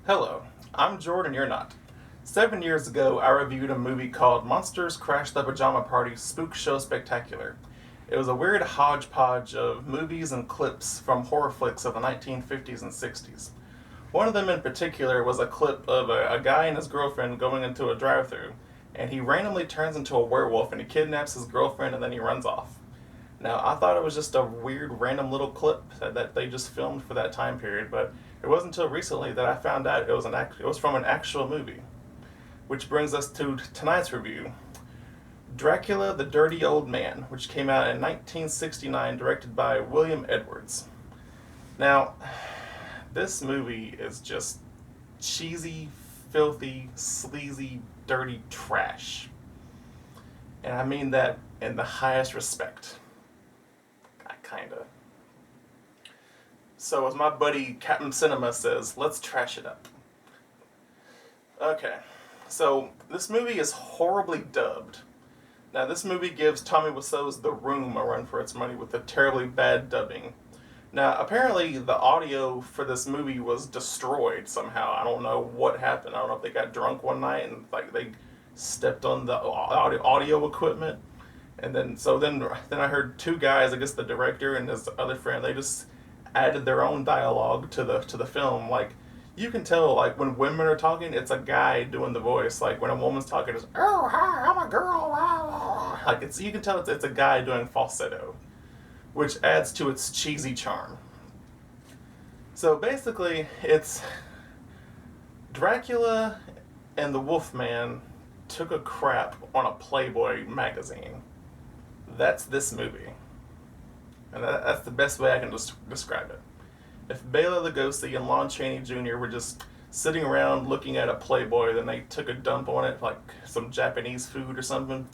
Hello, I'm Jordan, you're not. 7 years ago, I reviewed a movie called Monsters Crash the Pajama Party Spook Show Spectacular. It was a weird hodgepodge of movies and clips from horror flicks of the 1950s and 60s. One of them in particular was a clip of a guy and his girlfriend going into a drive-thru, and he randomly turns into a werewolf and he kidnaps his girlfriend and then he runs off. Now, I thought it was just a weird, random little clip that they just filmed for that time period, but it wasn't until recently that I found out it was from an actual movie. Which brings us to tonight's review, Dracula the Dirty Old Man, which came out in 1969, directed by William Edwards. Now, this movie is just cheesy, filthy, sleazy, dirty trash. And I mean that in the highest respect. Kinda. So as my buddy Captain Cinema says, let's trash it up. Okay, so this movie is horribly dubbed. Now this movie gives Tommy Wiseau's The Room a run for its money with a terribly bad dubbing. Now apparently the audio for this movie was destroyed somehow. I don't know what happened. I don't know if they got drunk one night and they stepped on the audio equipment. And then I heard two guys, I guess the director and his other friend, they just added their own dialogue to the film. Like, you can tell, like, when women are talking, it's a guy doing the voice. Like, when a woman's talking, it's, oh, hi, I'm a girl. Like, you can tell it's a guy doing falsetto, which adds to its cheesy charm. So, basically, it's Dracula and the Wolfman took a crap on a Playboy magazine. That's this movie. And that's the best way I can describe it. If Bela Lugosi and Lon Chaney Jr. were just sitting around looking at a Playboy, then they took a dump on it, like some Japanese food or something,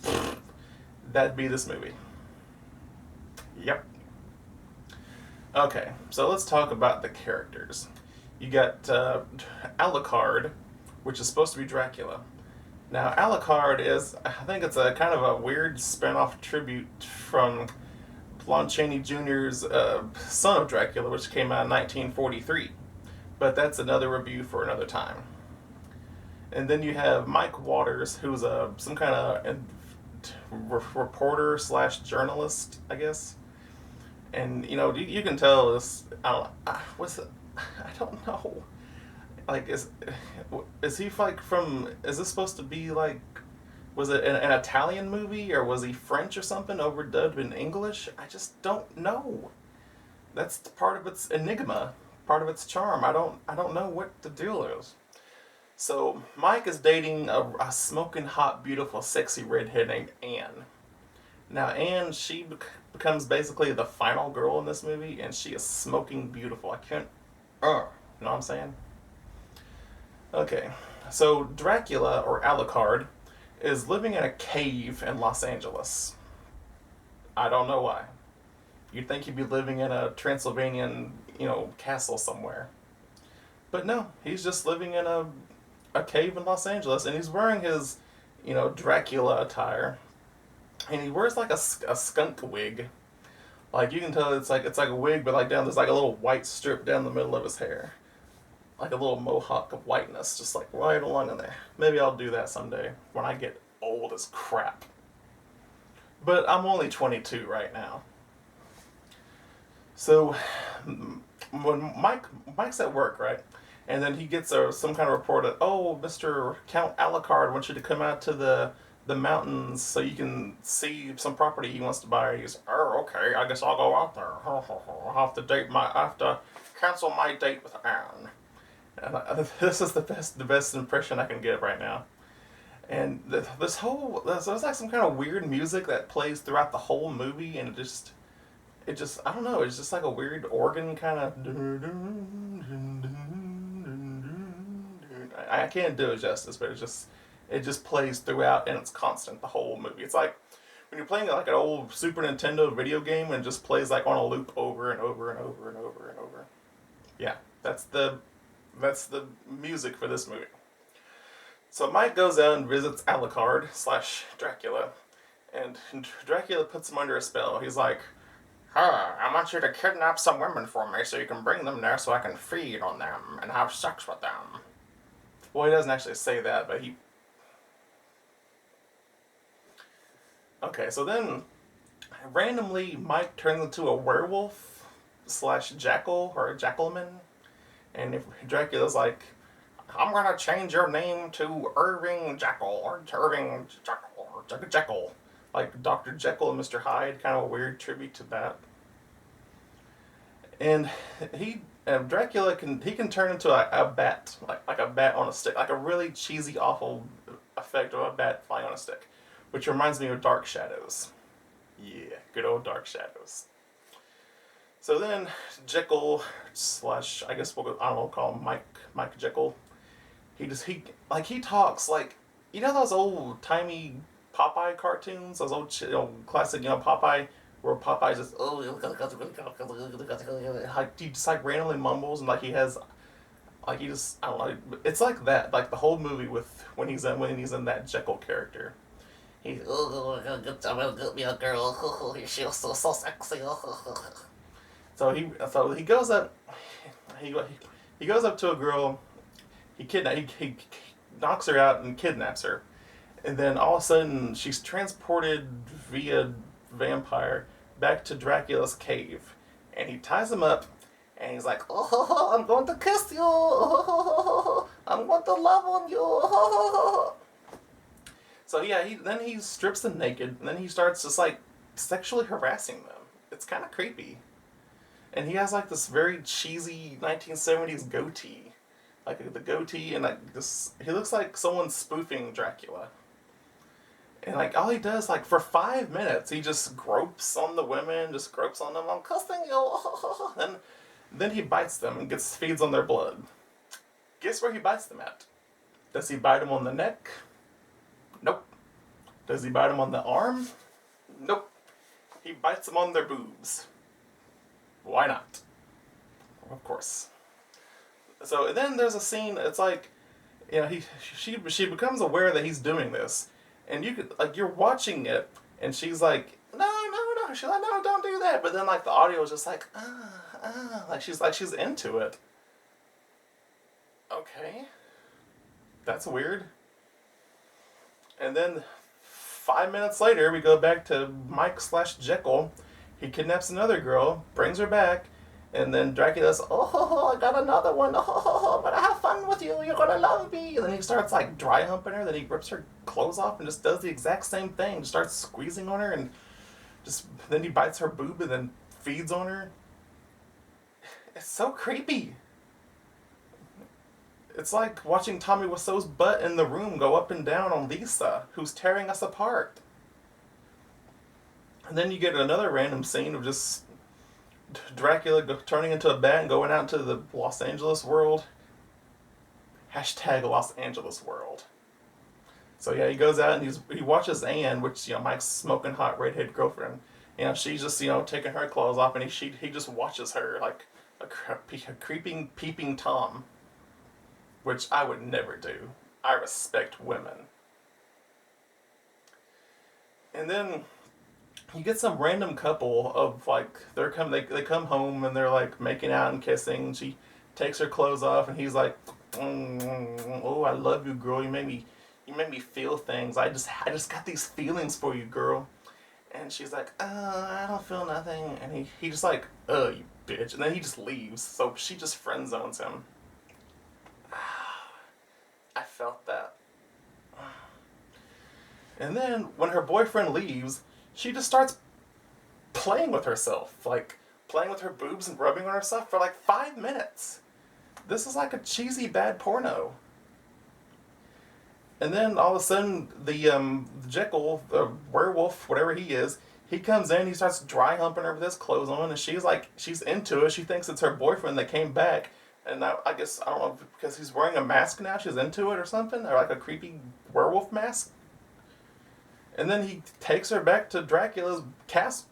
that'd be this movie. Yep. Okay, so let's talk about the characters. You got Alucard, which is supposed to be Dracula. Now, Alucard is, I think it's a kind of a weird spin-off tribute from Lon Chaney Jr.'s Son of Dracula, which came out in 1943. But that's another review for another time. And then you have Mike Waters, who's some kind of reporter slash journalist, I guess. And, you can tell this, I don't know. Like, is he like is this supposed to be like, was it an Italian movie or was he French or something overdubbed in English? I just don't know. That's part of its enigma, part of its charm. I don't know what the deal is. So Mike is dating a smoking hot, beautiful, sexy redhead named Anne. Now Anne, she becomes basically the final girl in this movie, and she is smoking beautiful. I can't, you know what I'm saying? Okay, so Dracula, or Alucard, is living in a cave in Los Angeles. I don't know why. You'd think he'd be living in a Transylvanian, castle somewhere. But no, he's just living in a cave in Los Angeles, and he's wearing his, Dracula attire. And he wears like a skunk wig. Like, you can tell it's like a wig, but like there's like a little white strip down the middle of his hair. Like a little mohawk of whiteness, just like right along in there. Maybe I'll do that someday when I get old as crap. But I'm only 22 right now. So when Mike's at work, right? And then he gets some kind of report that, oh, Mr. Count Alucard wants you to come out to the mountains so you can see some property he wants to buy. He's, oh, okay, I guess I'll go out there. I'll have to cancel my date with Anne. And this is the best impression I can get right now. And there's like some kind of weird music that plays throughout the whole movie, and it just I don't know, it's just like a weird organ kind of. I can't do it justice, but it just plays throughout, and it's constant the whole movie. It's like when you're playing like an old Super Nintendo video game and it just plays like on a loop over and over and over and over and over. Yeah, that's the music for this movie. So Mike goes out and visits Alucard / Dracula, and Dracula puts him under a spell. He's like, I want you to kidnap some women for me so you can bring them there so I can feed on them and have sex with them. Well, he doesn't actually say that, but he... Okay, so then randomly Mike turns into a werewolf slash jackal or a jackalman, and if Dracula's like, I'm gonna change your name to Irving Jackal or Irving Jackal or Jekyll, like Dr. Jekyll and Mr. Hyde, kind of a weird tribute to that. And he Dracula can turn into a bat, like a bat on a stick, like a really cheesy, awful effect of a bat flying on a stick, which reminds me of Dark Shadows. Yeah, good old Dark Shadows. So then Jekyll slash I guess I don't know, call him Mike Jekyll. He talks like, you know those old timey Popeye cartoons, those old classic Popeye, where Popeye just like he just like randomly mumbles, and like he has like he just I don't know, it's like that, like the whole movie with when he's in that Jekyll character. He's get me a girl, she was so sexy. So he goes up he goes up to a girl, he knocks her out and kidnaps her. And then all of a sudden, she's transported via vampire back to Dracula's cave. And he ties him up, and he's like, oh, I'm going to kiss you. Oh, I'm going to love on you. Oh. So yeah, then he strips them naked, and then he starts just like sexually harassing them. It's kind of creepy. And he has like this very cheesy 1970s goatee. Like the goatee, and like this, he looks like someone spoofing Dracula. And like all he does, like for 5 minutes, he just gropes on the women, just gropes on them. I'm cussing you. And then he bites them and feeds on their blood. Guess where he bites them at? Does he bite them on the neck? Nope. Does he bite them on the arm? Nope. He bites them on their boobs. Why not? Of course. So then there's a scene. It's like, she becomes aware that he's doing this. And you're watching it, and she's like, no. She's like, no, don't do that. But then, like, the audio is just like, like she's into it. Okay. That's weird. And then 5 minutes later, we go back to Mike slash Jekyll. He kidnaps another girl, brings her back, and then Dracula's, I got another one. I'm gonna have fun with you. You're gonna love me. And then he starts like dry humping her. Then he rips her clothes off and just does the exact same thing. Just starts squeezing on her, and then he bites her boob and then feeds on her. It's so creepy. It's like watching Tommy Wiseau's butt in the room go up and down on Lisa, who's tearing us apart. And then you get another random scene of just Dracula turning into a bat and going out into the Los Angeles world. Hashtag Los Angeles world. So yeah, he goes out and he watches Anne, which Mike's smoking hot redhead girlfriend. She's just taking her clothes off, and he just watches her like a creeping peeping Tom, which I would never do. I respect women. And then you get some random couple of like they come home and they're like making out and kissing. She takes her clothes off, and he's like, oh, I love you, girl. You made me feel things. I just got these feelings for you, girl. And she's like, I don't feel nothing. And he just like, you bitch. And then he just leaves. So she just friend zones him. I felt that. And then when her boyfriend leaves, she just starts playing with herself, like playing with her boobs and rubbing on herself for like 5 minutes. This is like a cheesy bad porno. And then all of a sudden, the Jekyll, the werewolf, whatever he is, he comes in, he starts dry humping her with his clothes on, and she's into it. She thinks it's her boyfriend that came back. And now, I guess, I don't know, because he's wearing a mask now, she's into it or something, or like a creepy werewolf mask. And then he takes her back to Dracula's castle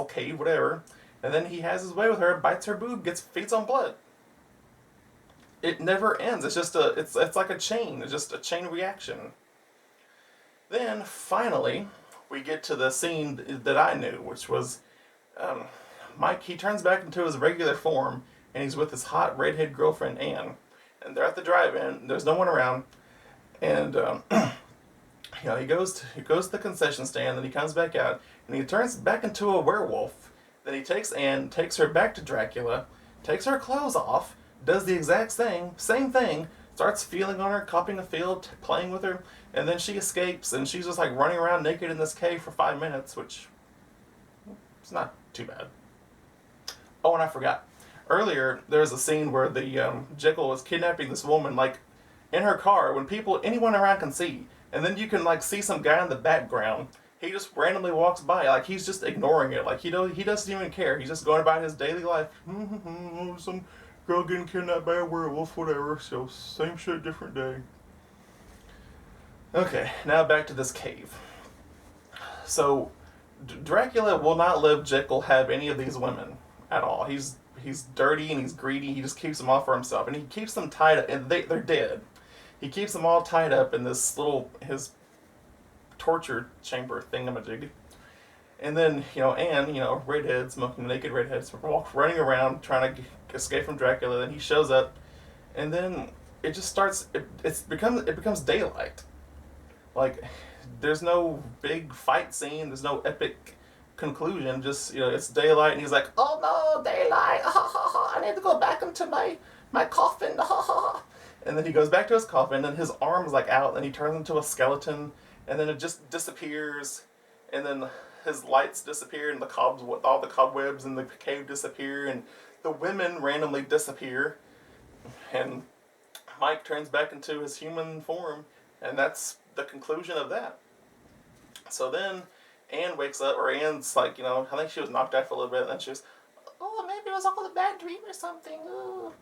cave, whatever. And then he has his way with her, bites her boob, feeds on blood. It never ends. It's just it's like a chain. It's just a chain reaction. Then finally, we get to the scene that I knew, which was Mike. He turns back into his regular form, and he's with his hot redhead girlfriend Anne. and they're at the drive-in. There's no one around, and he goes to the concession stand, then he comes back out, and he turns back into a werewolf. Then he takes Anne, takes her back to Dracula, takes her clothes off, does the exact same thing, starts feeling on her, copying a feel, playing with her, and then she escapes, and she's just like running around naked in this cave for 5 minutes, which is not too bad. Oh, and I forgot. Earlier, there was a scene where the Jekyll was kidnapping this woman, like, in her car, when anyone around can see. And then you can, like, see some guy in the background. He just randomly walks by, like, he's just ignoring it. Like, he doesn't even care. He's just going about his daily life. Some girl getting kidnapped by a werewolf, whatever. So, same shit, different day. Okay, now back to this cave. So, Dracula will not let Jekyll have any of these women at all. He's dirty and he's greedy. He just keeps them all for himself, and he keeps them tied up. And they're dead. He keeps them all tied up in this his torture chamber thingamajig. And then Anne, redhead, smoking naked redheads, running around trying to escape from Dracula. Then he shows up, and then it just starts. It becomes daylight. Like, there's no big fight scene. There's no epic conclusion. Just, it's daylight, and he's like, oh no, daylight, I need to go back into my coffin, and then he goes back to his coffin, and his arm's like out, and he turns into a skeleton, and then it just disappears, and then his lights disappear, and all the cobwebs in the cave disappear, and the women randomly disappear, and Mike turns back into his human form, and that's the conclusion of that. So then Anne wakes up, or Anne's like, I think she was knocked out for a little bit, and then she was, oh, maybe it was all a bad dream or something. Ooh.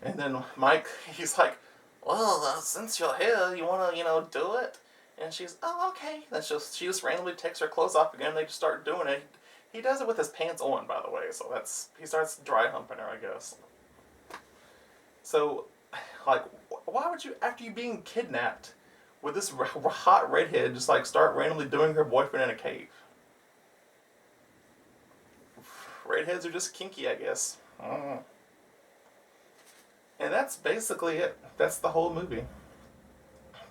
And then Mike, he's like, well, since you're here, you want to, do it? And she's, oh, okay. Then she just randomly takes her clothes off again, and they just start doing it. He does it with his pants on, by the way, so he starts dry humping her, I guess. So, like, why would you, after you being kidnapped with this hot redhead, just like start randomly doing her boyfriend in a cave? Redheads are just kinky, I guess. I don't know. And that's basically it. That's the whole movie.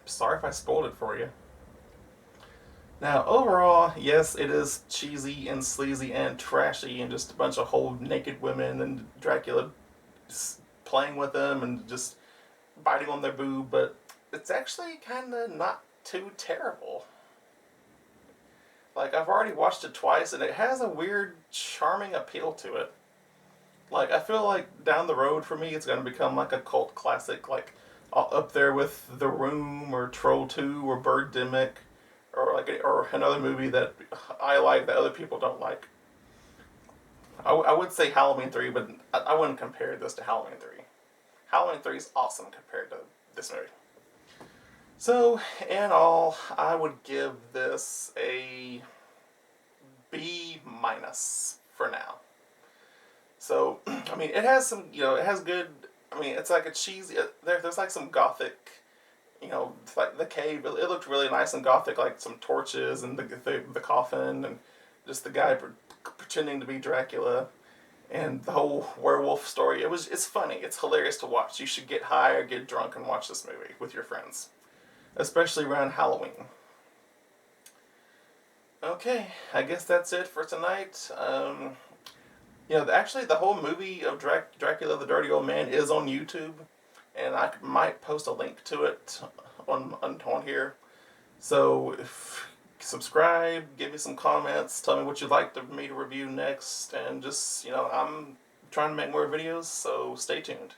Sorry if I spoiled it for you. Now, overall, yes, it is cheesy and sleazy and trashy and just a bunch of whole naked women and Dracula playing with them and just biting on their boob, but it's actually kind of not too terrible. Like, I've already watched it twice, and it has a weird, charming appeal to it. Like, I feel like down the road for me, it's going to become like a cult classic, like up there with The Room or Troll 2 or Birdemic, or another movie that I like that other people don't like. I would say Halloween 3, but I wouldn't compare this to Halloween 3. Halloween 3 is awesome compared to this movie. So, in all, I would give this a B- for now. So, I mean, it has some, it has good, I mean, it's like a cheesy, there's like some gothic, it's like the cave, it looked really nice and gothic, like some torches and the coffin and just the guy pretending to be Dracula and the whole werewolf story. It's funny, it's hilarious to watch. You should get high or get drunk and watch this movie with your friends, especially around Halloween. Okay, I guess that's it for tonight. Actually, the whole movie of Dracula the Dirty Old Man is on YouTube, and I might post a link to it on here. So, subscribe, give me some comments, tell me what you'd like me to review next, and just, I'm trying to make more videos, so stay tuned.